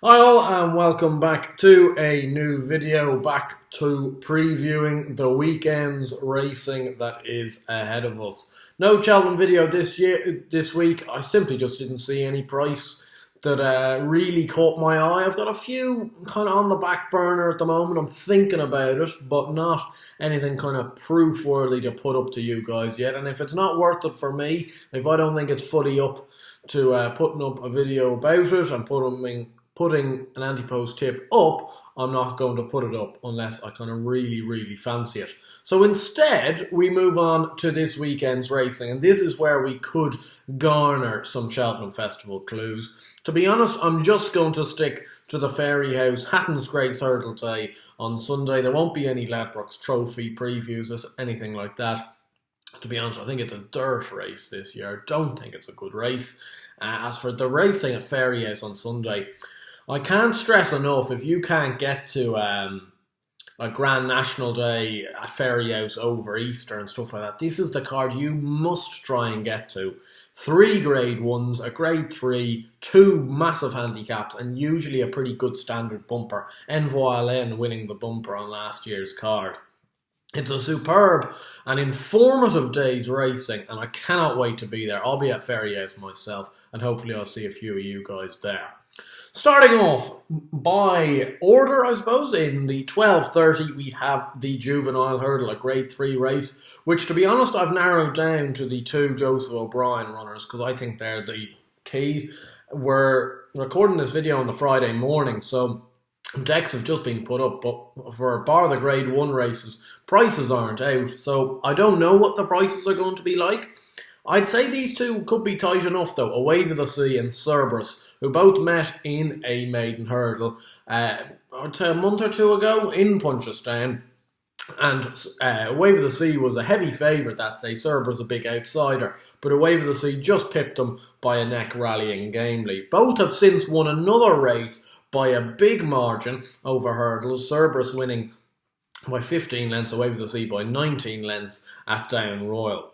Hi all and welcome back to a new video, back to previewing the weekend's racing that is ahead of us. No Cheltenham video this week. I simply just didn't see any price that really caught my eye. I've got a few kind of on the back burner at the moment. I'm thinking about it, but not anything kind of proof-worthy to put up to you guys yet. And if it's not worth it for me, if I don't think it's fully up to putting up a video about it and putting an anti-post tip up, I'm not going to put it up unless I kind of really fancy it. So instead, we move on to this weekend's racing, and this is where we could garner some Cheltenham Festival clues. To be honest, I'm just going to stick to the Fairy House Hatton's Great Hurdle Day on Sunday. There won't be any Ladbrokes Trophy previews or anything like that. To be honest, I think it's a dirt race this year. I don't think it's a good race. As for the racing at Fairy House on Sunday, I can't stress enough, if you can't get to a Grand National Day at Fairy House over Easter and stuff like that, this is the card you must try and get to. 3 Grade 1s, a Grade 3, 2 massive handicaps, and usually a pretty good standard bumper. Envoy winning the bumper on last year's card. It's a superb and informative day's racing, and I cannot wait to be there. I'll be at Fairy House myself, and hopefully I'll see a few of you guys there. Starting off by order, I suppose, in the 12:30 we have the Juvenile Hurdle, a Grade 3 race, which, to be honest, I've narrowed down to the 2 Joseph O'Brien runners because I think they're the key. We're recording this video on the Friday morning, so decks have just been put up, but for bar the Grade 1 races, prices aren't out, so I don't know what the prices are going to be like. I'd say these two could be tight enough though. A Wave of the Sea and Cerberus, who both met in a maiden hurdle, I'd say a month or two ago in Punchestown. And A Wave of the Sea was a heavy favourite that day. Cerberus a big outsider, but A Wave of the Sea just pipped them by a neck rallying gamely. Both have since won another race by a big margin over hurdles. Cerberus winning by 15 lengths, A Wave of the Sea by 19 lengths at Down Royal.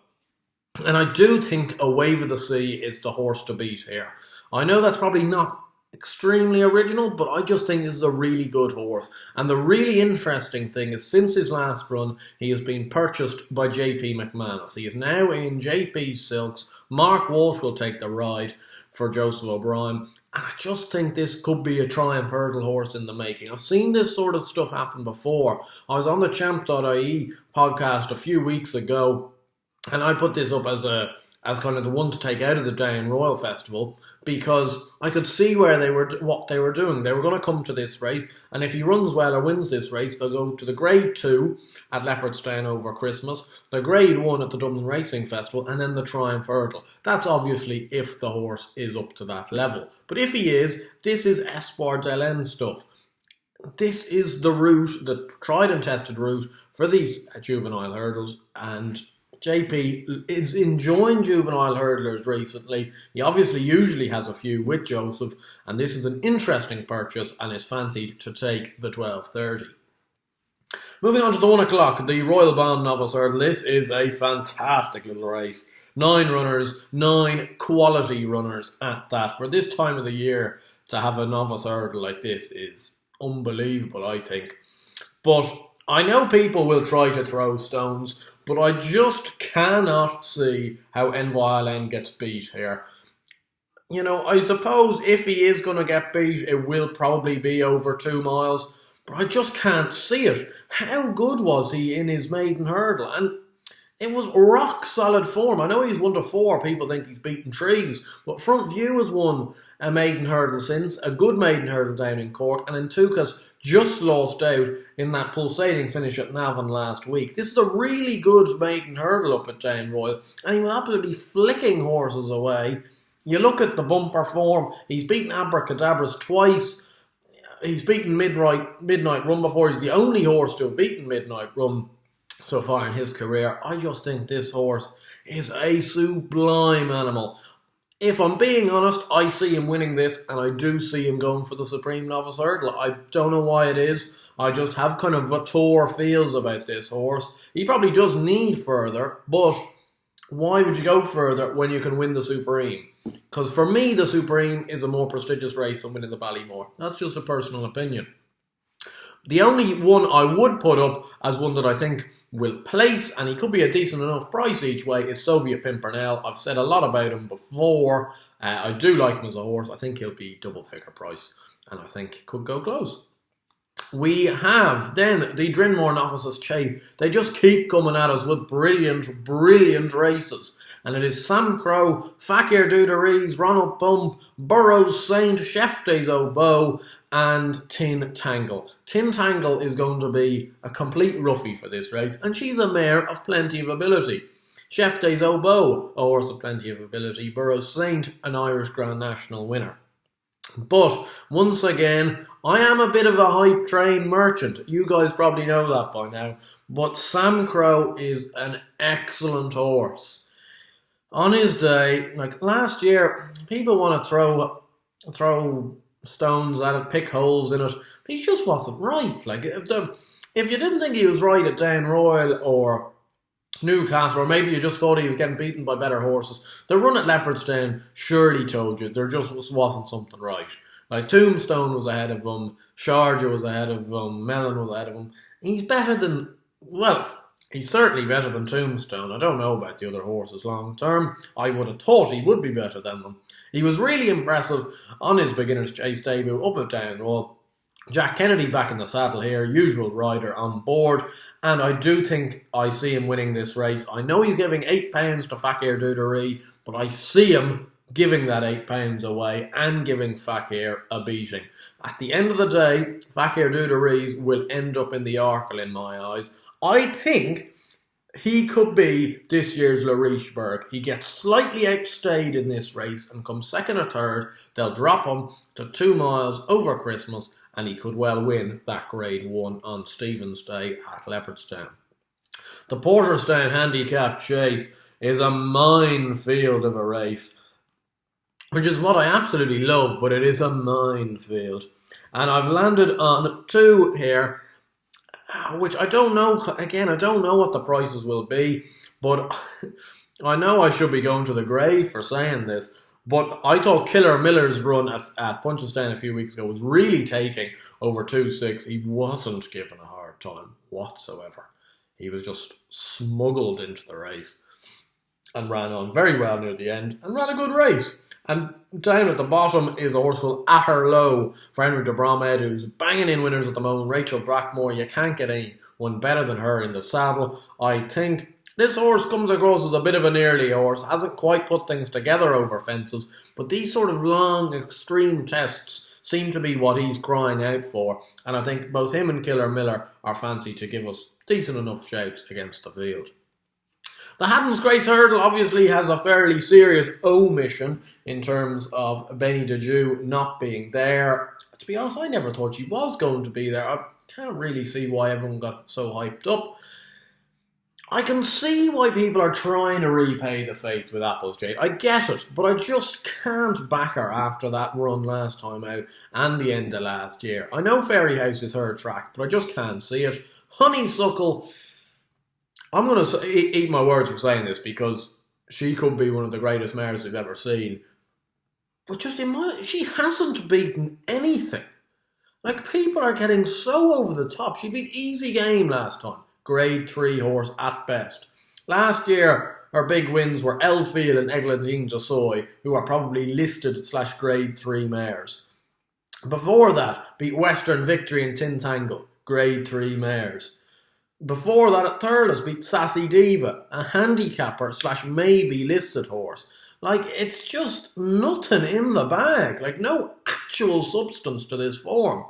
And I do think A Wave of the Sea is the horse to beat here. I know that's probably not extremely original, but I just think this is a really good horse. And the really interesting thing is, since his last run, he has been purchased by JP McManus. He is now in JP's silks. Mark Walsh will take the ride for Joseph O'Brien. And I just think this could be a Triumph Hurdle horse in the making. I've seen this sort of stuff happen before. I was on the Champ.ie podcast a few weeks ago, and I put this up as kind of the one to take out of the Down Royal Festival, because I could see what they were doing. They were going to come to this race, and if he runs well or wins this race, they'll go to the Grade 2 at Leopardstown over Christmas, the Grade 1 at the Dublin Racing Festival, and then the Triumph Hurdle. That's obviously if the horse is up to that level. But if he is, this is Espoir Delen stuff. This is the route, the tried and tested route for these juvenile hurdles, and JP is enjoying juvenile hurdlers recently. He obviously usually has a few with Joseph, and this is an interesting purchase and is fancied to take the 12:30. Moving on to the 1 o'clock, the Royal Bond Novice Hurdle. This is a fantastic little race. 9 runners, 9 quality runners at that. For this time of the year, to have a novice hurdle like this is unbelievable, I think. But I know people will try to throw stones, but I just cannot see how Envoy gets beat here. You know, I suppose if he is going to get beat, it will probably be over 2 miles, but I just can't see it. How good was he in his maiden hurdle? And it was rock solid form. I know he's 1 to 4. People think he's beaten trees, but Front View has won a maiden hurdle since, a good maiden hurdle down in Cork, and Entuka's just lost out in that pulsating finish at Navan last week. This is a really good maiden hurdle up at Down Royal, and he was absolutely flicking horses away. You look at the bumper form, he's beaten Abracadabras twice. He's beaten Midnight Run before. He's the only horse to have beaten Midnight Run so far in his career. I just think this horse is a sublime animal. If I'm being honest, I see him winning this, and I do see him going for the Supreme Novice Hurdle. I don't know why it is. I just have kind of Vator feels about this horse. He probably does need further, but why would you go further when you can win the Supreme? Because for me, the Supreme is a more prestigious race than winning the Ballymore. That's just a personal opinion. The only one I would put up as one that I think will place, and he could be a decent enough price each way, is Soviet Pimpernel. I've said a lot about him before. I do like him as a horse. I think he'll be double figure price, and I think he could go close. We have then the Drinmore Novices Chase. They just keep coming at us with brilliant, brilliant races. And it is Sam Crow, Fakir Duderies, Ronald Bump, Burrows Saint, Chef des Obeaux, and Tin Tangle. Tin Tangle is going to be a complete roughie for this race, and she's a mare of plenty of ability. Chef des Obeaux, a horse of plenty of ability. Burrows Saint, an Irish Grand National winner. But, once again, I am a bit of a hype train merchant. You guys probably know that by now. But Sam Crow is an excellent horse. On his day, like last year, people want to throw stones at it, pick holes in it. But he just wasn't right. Like if you didn't think he was right at Down Royal or Newcastle, or maybe you just thought he was getting beaten by better horses, the run at Leopardstown surely told you there just wasn't something right. Like Tombstone was ahead of him, Sharjah was ahead of him, Mellon was ahead of him. He's better than, well, he's certainly better than Tombstone. I don't know about the other horses long term. I would have thought he would be better than them. He was really impressive on his beginner's chase debut up at Down Royal. Jack Kennedy back in the saddle here, usual rider on board, and I do think I see him winning this race. I know he's giving £8 to Fakir Duderie, but I see him giving that £8 away and giving Fakir a beating. At the end of the day, Fakir Duderie will end up in the Arkle in my eyes. I think he could be this year's Laricheburg. He gets slightly outstayed in this race and comes second or third. They'll drop him to 2 miles over Christmas, and he could well win that Grade 1 on Stephen's Day at Leopardstown. The Porterstown Handicap Chase is a minefield of a race, which is what I absolutely love, but it is a minefield. And I've landed on 2 here, which I don't know. Again, I don't know what the prices will be, but I know I should be going to the grave for saying this. But I thought Killer Miller's run at Punchestown a few weeks ago was really taking over 2-6. He wasn't given a hard time whatsoever. He was just smuggled into the race and ran on very well near the end and ran a good race. And down at the bottom is a horse called Atherlow for Henry de Bromhead, who's banging in winners at the moment. Rachel Brackmore, you can't get anyone better than her in the saddle. I think this horse comes across as a bit of an early horse, hasn't quite put things together over fences, but these sort of long, extreme tests seem to be what he's crying out for, and I think both him and Killer Miller are fancy to give us decent enough shouts against the field. The Hatton's Grace Hurdle obviously has a fairly serious omission in terms of Benny de Jew not being there. To be honest, I never thought she was going to be there. I can't really see why everyone got so hyped up. I can see why people are trying to repay the faith with Applesjade. I get it, but I just can't back her after that run last time out and the end of last year. I know Fairy House is her track, but I just can't see it. Honeysuckle, I'm going to eat my words for saying this because she could be one of the greatest mares we've ever seen. But just she hasn't beaten anything. Like, people are getting so over the top. She beat Easy Game last time. Grade 3 horse at best. Last year, her big wins were Elfield and Eglantine de Soy, who are probably listed / Grade 3 mares. Before that, beat Western Victory and Tin Tangle, Grade 3 mares. Before that, at Thurles, beat Sassy Diva, a handicapper / maybe listed horse. Like, it's just nothing in the bag. Like, no actual substance to this form.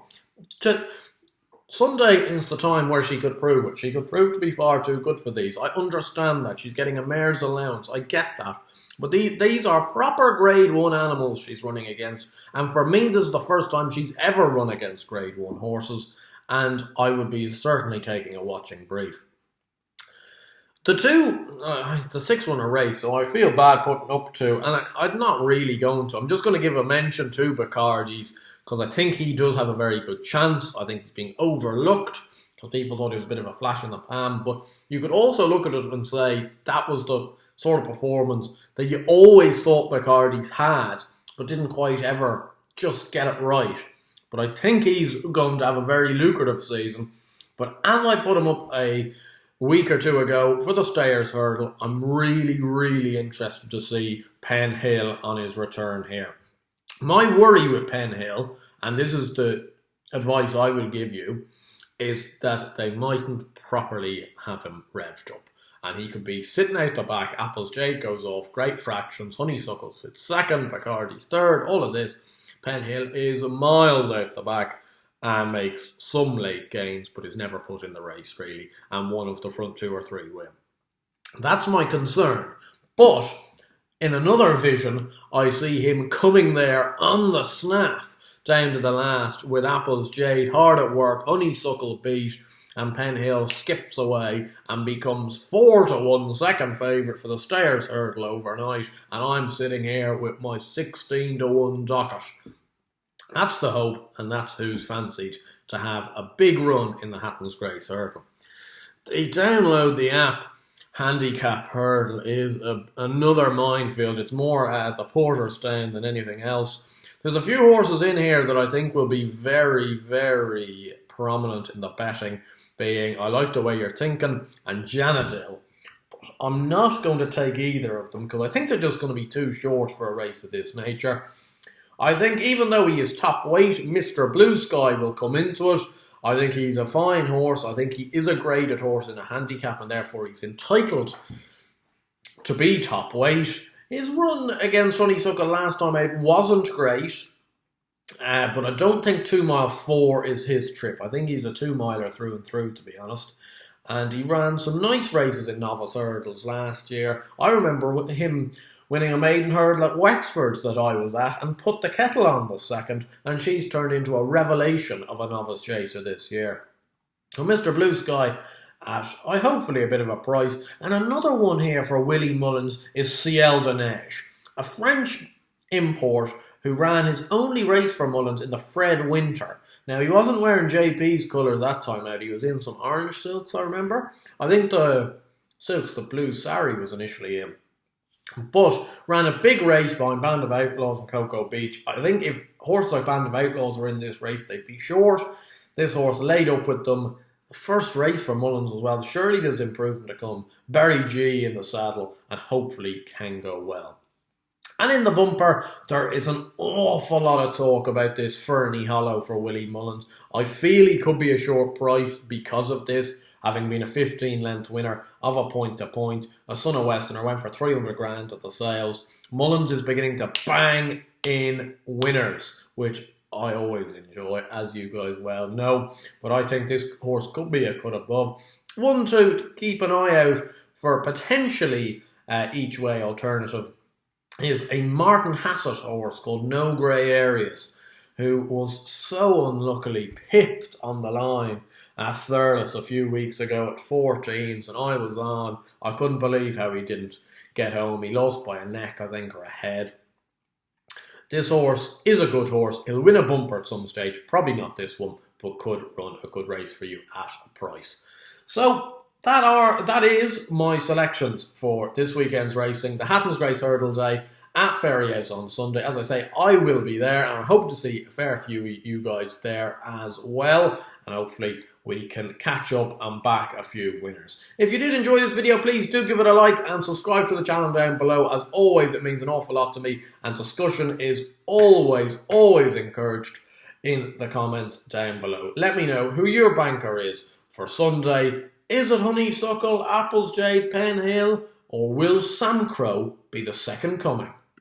Sunday is the time where she could prove it. She could prove to be far too good for these. I understand that. She's getting a mare's allowance. I get that. But these are proper Grade 1 animals she's running against. And for me, this is the first time she's ever run against Grade 1 horses. And I would be certainly taking a watching brief. It's a 6-runner race, so I feel bad putting up to, and I'm not really going to. I'm just going to give a mention to Bacardi's, because I think he does have a very good chance. I think he's being overlooked, because people thought he was a bit of a flash in the pan, but you could also look at it and say that was the sort of performance that you always thought McCarty's had, but didn't quite ever just get it right. But I think he's going to have a very lucrative season. But as I put him up a week or two ago for the Stayers hurdle, I'm really, really interested to see Penn Hill on his return here. My worry with Penn Hill, and this is the advice I will give you, is that they mightn't properly have him revved up. And he could be sitting out the back, Applesjade goes off, great fractions, Honeysuckle sits second, Bacardi's third, all of this. Penn Hill is miles out the back and makes some late gains, but is never put in the race, really, and one of the front 2 or 3 win. That's my concern. But in another vision, I see him coming there on the snaff down to the last with Applesjade hard at work, Honeysuckle beat, and Penn Hill skips away and becomes 4-1 second favourite for the Stayers hurdle overnight, and I'm sitting here with my 16-1 docket. That's the hope, and that's who's fancied to have a big run in the Hatton's Grace hurdle. The download the app handicap hurdle is another minefield. It's more at the Porter's Down than anything else. There's a few horses in here that I think will be very, very prominent in the betting, being I Like the Way You're Thinking and Janadil. But I'm not going to take either of them because I think they're just going to be too short for a race of this nature. I think even though he is top weight, Mr. Blue Sky will come into it. I think he's a fine horse. I think he is a graded horse in a handicap and therefore he's entitled to be top weight. His run against Honeysuckle last time out wasn't great, but I don't think 2 mile 4 is his trip. I think he's a 2 miler through and through, to be honest. And he ran some nice races in novice hurdles last year. I remember him winning a maiden hurdle at Wexford that I was at and put the kettle on the second, and she's turned into a revelation of a novice chaser this year. So Mr. Blue Sky at hopefully a bit of a price. And another one here for Willie Mullins is Ciel de Neige, a French import who ran his only race for Mullins in the Fred Winter. Now, he wasn't wearing JP's colours that time out. He was in some orange silks, I remember. I think the silks, the blue sari was initially in. But ran a big race behind Band of Outlaws and Cocoa Beach. I think if horses like Band of Outlaws were in this race, they'd be short. This horse laid up with them. The first race for Mullins as well. Surely there's improvement to come. Barry G in the saddle and hopefully can go well. And in the bumper, there is an awful lot of talk about this Fernie Hollow for Willie Mullins. I feel he could be a short price because of this, having been a 15-length winner of a point-to-point. A son of Westerner went for 300 grand at the sales. Mullins is beginning to bang in winners, which I always enjoy, as you guys well know. But I think this horse could be a cut above. One to keep an eye out for potentially each way alternative is a Martin Hassett horse called No Grey Areas, who was so unluckily pipped on the line at Thurles a few weeks ago at 14s, and I was on. I couldn't believe how he didn't get home. He lost by a neck, I think, or a head. This horse is a good horse. He'll win a bumper at some stage. Probably not this one, but could run a good race for you at a price. So that is my selections for this weekend's racing. The Hatton's Grace Hurdle Day at Ferryhouse on Sunday. As I say, I will be there, and I hope to see a fair few of you guys there as well. And hopefully we can catch up and back a few winners. If you did enjoy this video, please do give it a like and subscribe to the channel down below. As always, it means an awful lot to me, and discussion is always encouraged in the comments down below. Let me know who your banker is for Sunday. Is it Honeysuckle, Applesjade, Penn Hill, or will Sam Crow be the second coming?